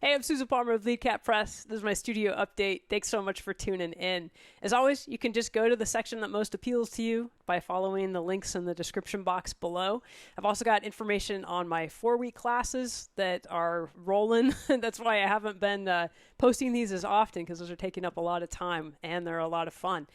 Hey, I'm Susan Palmer of Lead Cat Press. This is my studio update. Thanks so much for tuning in. As always, you can just go to the section that most appeals to you by following the links in the description box below. I've also got information on my 4-week classes that are rolling. That's why I haven't been posting these as often, because those are taking up a lot of time and they're a lot of fun.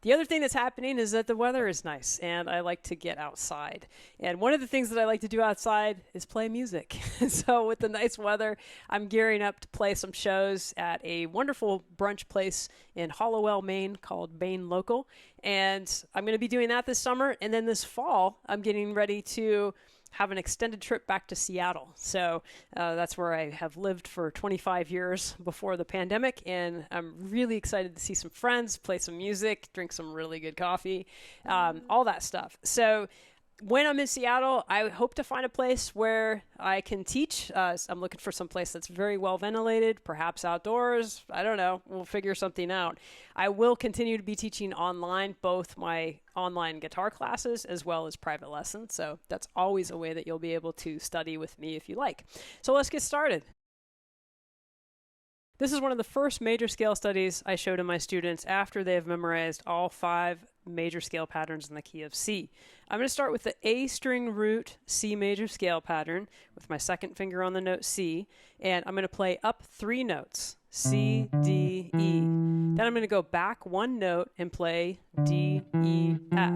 The other thing that's happening is that the weather is nice and I like to get outside. And one of the things that I like to do outside is play music. So with the nice weather, I'm gearing up to play some shows at a wonderful brunch place in Hollowell, Maine called Maine Local. And I'm going to be doing that this summer. And then this fall, I'm getting ready to have an extended trip back to Seattle. So that's where I have lived for 25 years before the pandemic, and I'm really excited to see some friends, play some music, drink some really good coffee, all that stuff. So when I'm in Seattle, I hope to find a place where I can teach. I'm looking for some place that's very well ventilated, perhaps outdoors. I don't know. We'll figure something out. I will continue to be teaching online, both my online guitar classes as well as private lessons. So that's always a way that you'll be able to study with me if you like. So let's get started. This is one of the first major scale studies I show to my students after they have memorized all 5 major scale patterns in the key of C. I'm going to start with the A string root C major scale pattern with my second finger on the note C, and I'm going to play up 3 notes, C, D, E. Then I'm going to go back 1 note and play D, E, F.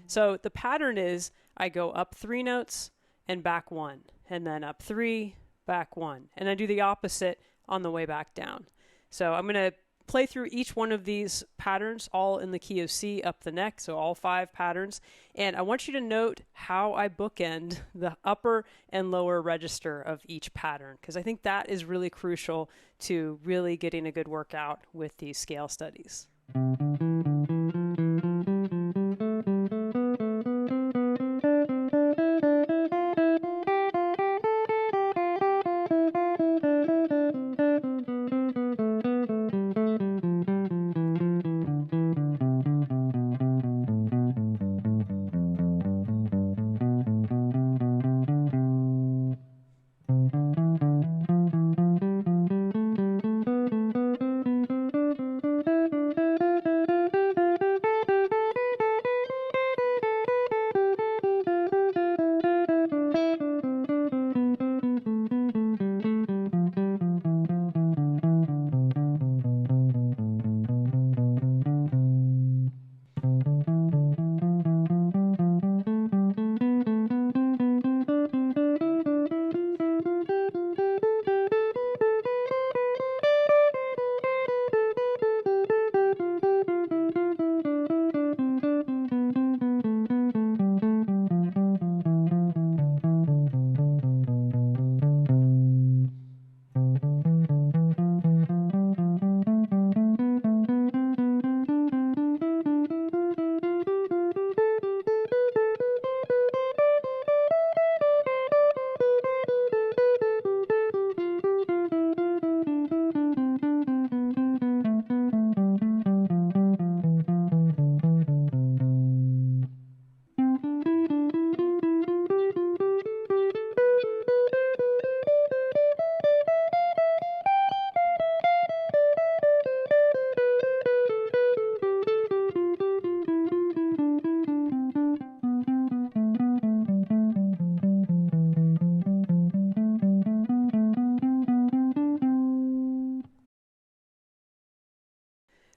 So the pattern is I go up 3 notes and back 1, and then up 3, back 1, and I do the opposite on the way back down. So I'm going to play through each one of these patterns, all in the key of C up the neck, so all 5 patterns. And I want you to note how I bookend the upper and lower register of each pattern, because I think that is really crucial to really getting a good workout with these scale studies.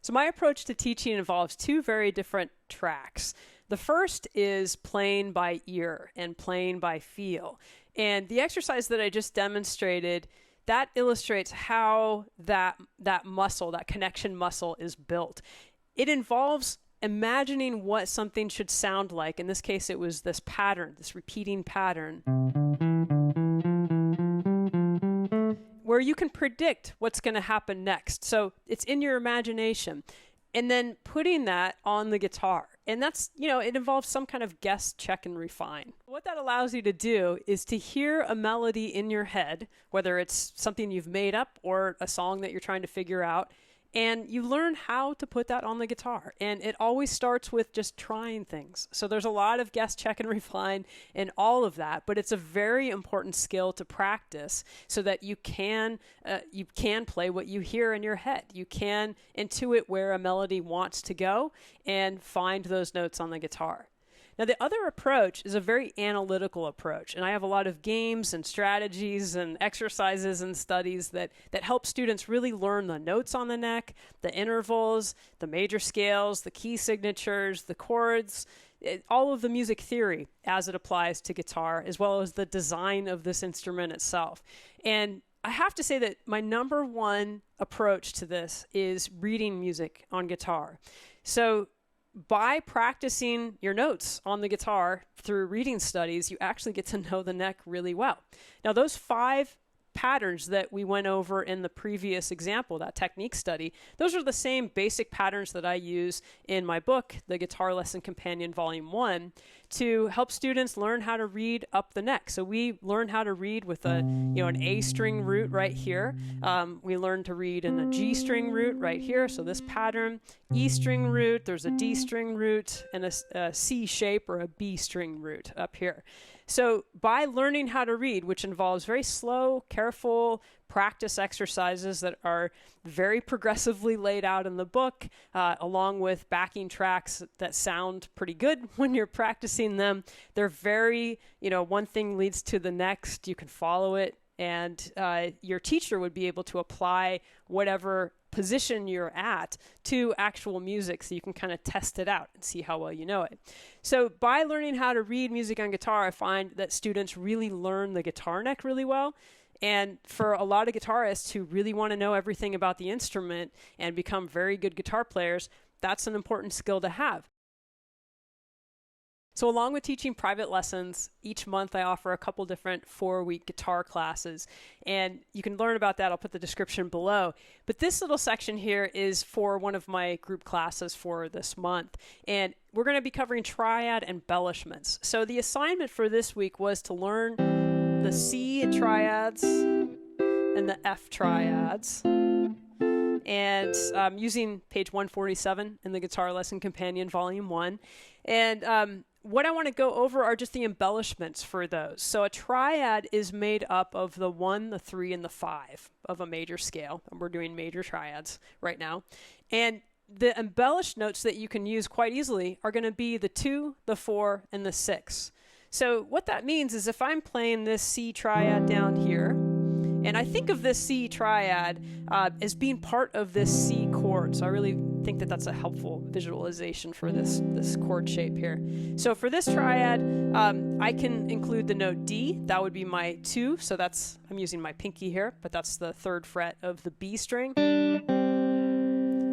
So my approach to teaching involves 2 very different tracks. The first is playing by ear and playing by feel. And the exercise that I just demonstrated, that illustrates how that muscle, that connection muscle, is built. It involves imagining what something should sound like. In this case, it was this pattern, this repeating pattern, where you can predict what's going to happen next. So it's in your imagination. And then putting that on the guitar. And that's, it involves some kind of guess, check, and refine. What that allows you to do is to hear a melody in your head, whether it's something you've made up or a song that you're trying to figure out, And you learn how to put that on the guitar. And it always starts with just trying things. So there's a lot of guess, check, and refine and all of that, but it's a very important skill to practice so that you can play what you hear in your head. You can intuit where a melody wants to go and find those notes on the guitar. Now, the other approach is a very analytical approach, and I have a lot of games and strategies and exercises and studies that help students really learn the notes on the neck, the intervals, the major scales, the key signatures, the chords, all of the music theory as it applies to guitar, as well as the design of this instrument itself. And I have to say that my number one approach to this is reading music on guitar. So by practicing your notes on the guitar through reading studies, you actually get to know the neck really well. Now, those 5 patterns that we went over in the previous example, that technique study, those are the same basic patterns that I use in my book, The Guitar Lesson Companion Volume 1, to help students learn how to read up the neck. So we learn how to read with an A string root right here. We learn to read in a G string root right here. So this pattern, E string root, there's a D string root, and a C shape or a B string root up here. So by learning how to read, which involves very slow, careful practice exercises that are very progressively laid out in the book, along with backing tracks that sound pretty good when you're practicing them, they're very, one thing leads to the next. You can follow it, and your teacher would be able to apply whatever position you're at to actual music, so you can kind of test it out and see how well you know it. So by learning how to read music on guitar, I find that students really learn the guitar neck really well. And for a lot of guitarists who really want to know everything about the instrument and become very good guitar players, that's an important skill to have. So along with teaching private lessons, each month I offer a couple different 4-week guitar classes, and you can learn about that. I'll put the description below. But this little section here is for one of my group classes for this month, and we're going to be covering Triad embellishments. So the assignment for this week was to learn the C triads and the F triads, and using page 147 in the Guitar Lesson Companion Volume 1. And what I want to go over are just the embellishments for those. So a triad is made up of the 1, the 3, and the 5 of a major scale. And we're doing major triads right now. And the embellished notes that you can use quite easily are going to be the 2, the 4, and the 6. So what that means is if I'm playing this C triad down here, and I think of this C triad as being part of this C chord. So I really think that that's a helpful visualization for this chord shape here. So for this triad, I can include the note D. That would be my 2. So I'm using my pinky here, but that's the 3rd fret of the B string.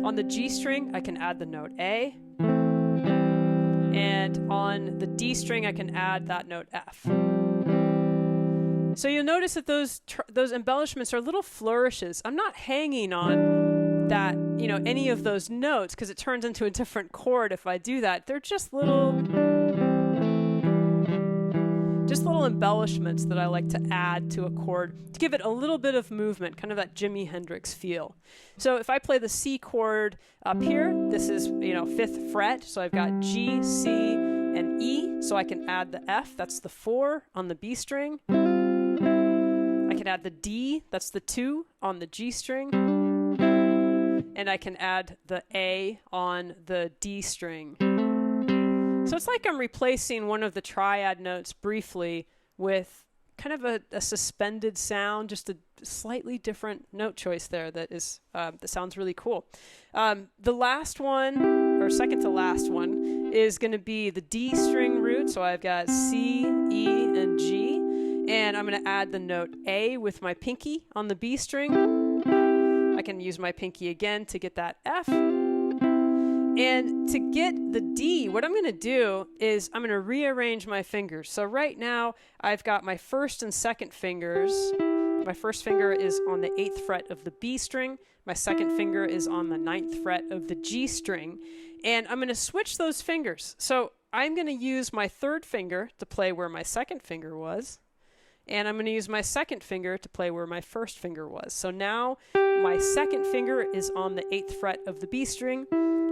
On the G string, I can add the note A. And on the D string, I can add that note F. So you'll notice that those embellishments are little flourishes. I'm not hanging on that, any of those notes, because it turns into a different chord if I do that. They're just little embellishments that I like to add to a chord to give it a little bit of movement, kind of that Jimi Hendrix feel. So if I play the C chord up here, this is 5th fret, so I've got G, C, and E, so I can add the F, that's the 4 on the B string. I can add the D, that's the 2 on the G string, and I can add the A on the D string. So it's like I'm replacing one of the triad notes briefly with kind of a suspended sound, just a slightly different note choice there that sounds really cool. The last one, or second to last one, is going to be the D string root. So I've got C, E, and G. And I'm going to add the note A with my pinky on the B string. I can use my pinky again to get that F. And to get the D, what I'm going to do is I'm going to rearrange my fingers. So right now, I've got my 1st and 2nd fingers. My 1st finger is on the 8th fret of the B string. My 2nd finger is on the 9th fret of the G string. And I'm going to switch those fingers. So I'm going to use my 3rd finger to play where my 2nd finger was. And I'm going to use my 2nd finger to play where my 1st finger was. So now my second finger is on the 8th fret of the B string.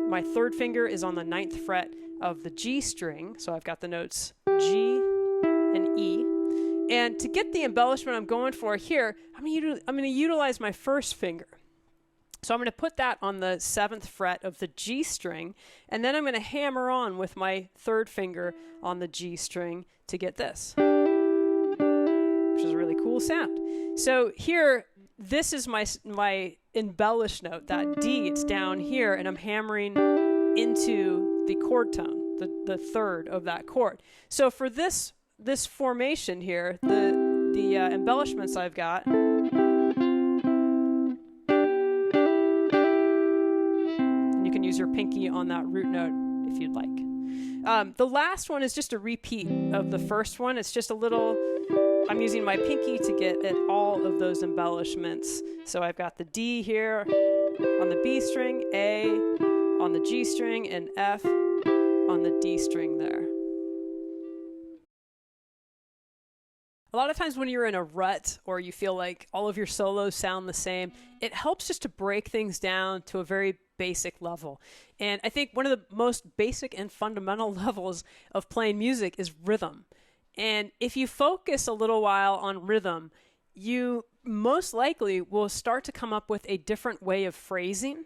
My third finger is on the 9th fret of the G string. So I've got the notes G and E. And to get the embellishment I'm going for here, I'm going to utilize my first finger. So I'm going to put that on the 7th fret of the G string, and then I'm going to hammer on with my third finger on the G string to get this, which is a really cool sound. So here, this is my embellished note, that D. It's down here, and I'm hammering into the chord tone, the third of that chord. So for this formation here, the embellishments I've got, and you can use your pinky on that root note if you'd like. The last one is just a repeat of the first one. It's just a little, I'm using my pinky to get at all of those embellishments. So I've got the D here on the B string, A on the G string, and F on the D string there. A lot of times when you're in a rut or you feel like all of your solos sound the same, it helps just to break things down to a very basic level. And I think one of the most basic and fundamental levels of playing music is rhythm. And if you focus a little while on rhythm, you most likely will start to come up with a different way of phrasing.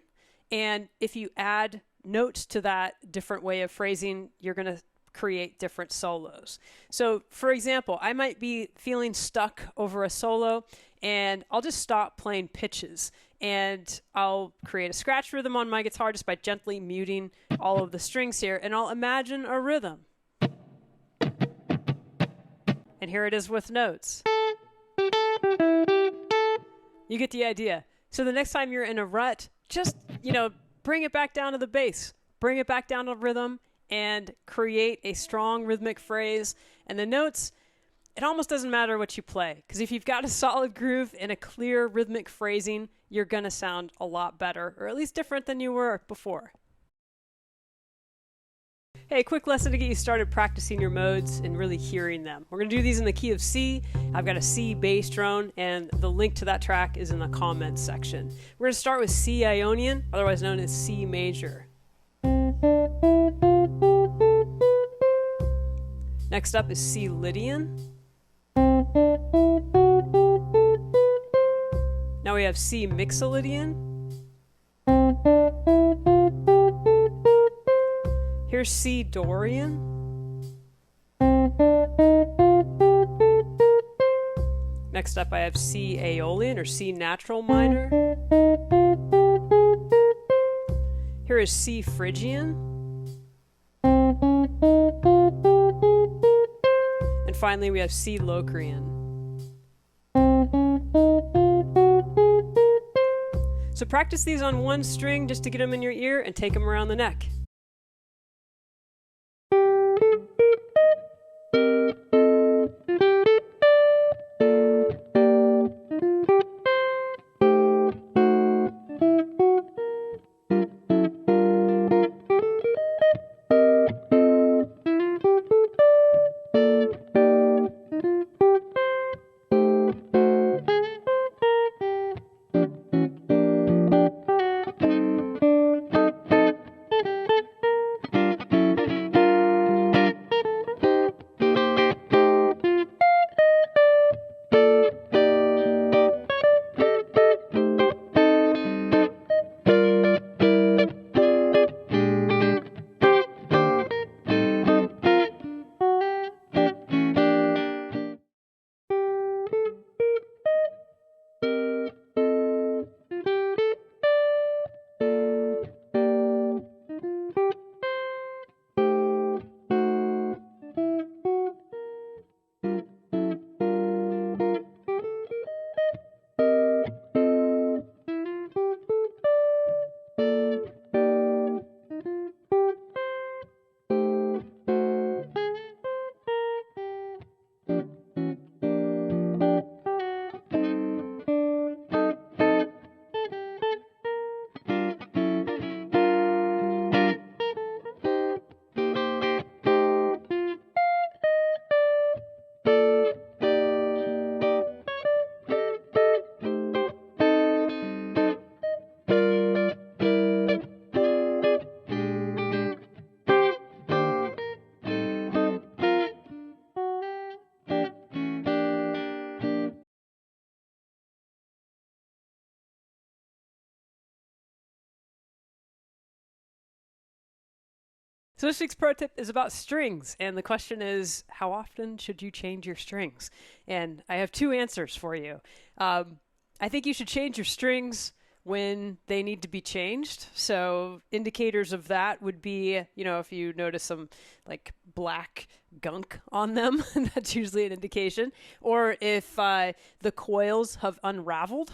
And if you add notes to that different way of phrasing, you're going to create different solos. So for example, I might be feeling stuck over a solo, and I'll just stop playing pitches, and I'll create a scratch rhythm on my guitar just by gently muting all of the strings here, and I'll imagine a rhythm. And here it is with notes. You get the idea. So the next time you're in a rut, just, bring it back down to the bass, bring it back down to rhythm, and create a strong rhythmic phrase. And the notes, it almost doesn't matter what you play, because if you've got a solid groove and a clear rhythmic phrasing, you're going to sound a lot better, or at least different than you were before. Hey, quick lesson to get you started practicing your modes and really hearing them. We're going to do these in the key of C. I've got a C bass drone, and the link to that track is in the comments section. We're going to start with C Ionian, otherwise known as C major. Next up is C Lydian. Now we have C Mixolydian. Here's C Dorian. Next up I have C Aeolian, or C natural minor. Here is C Phrygian. And finally we have C Locrian. So practice these on one string just to get them in your ear and take them around the neck. So this week's pro tip is about strings, and the question is, how often should you change your strings? And I have two answers for you. I think you should change your strings when they need to be changed. So indicators of that would be, if you notice some like black gunk on them, that's usually an indication. Or if the coils have unraveled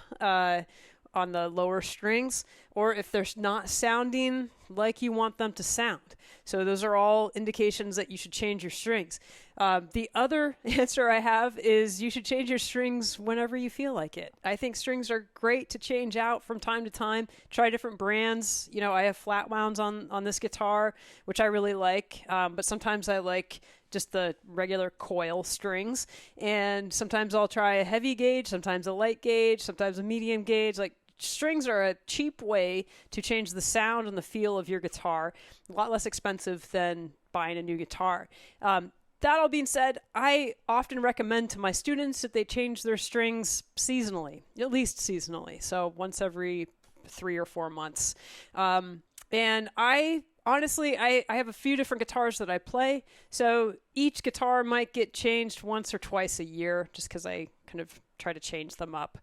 on the lower strings, or if they're not sounding like you want them to sound. So those are all indications that you should change your strings. The other answer I have is you should change your strings whenever you feel like it. I think strings are great to change out from time to time. Try different brands. I have flat wounds on this guitar, which I really like, but sometimes I like just the regular coil strings. And sometimes I'll try a heavy gauge, sometimes a light gauge, sometimes a medium gauge. Like, strings are a cheap way to change the sound and the feel of your guitar. A lot less expensive than buying a new guitar. That all being said, I often recommend to my students that they change their strings seasonally, at least seasonally. So once every 3 or 4 months. And I honestly have a few different guitars that I play. So each guitar might get changed once or twice a year, just because I kind of try to change them up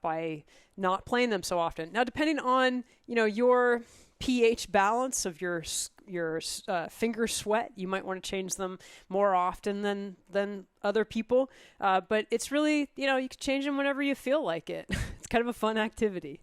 by not playing them so often. Now, depending on, your pH balance of your finger sweat, you might want to change them more often than other people. But it's really, you can change them whenever you feel like it. It's kind of a fun activity.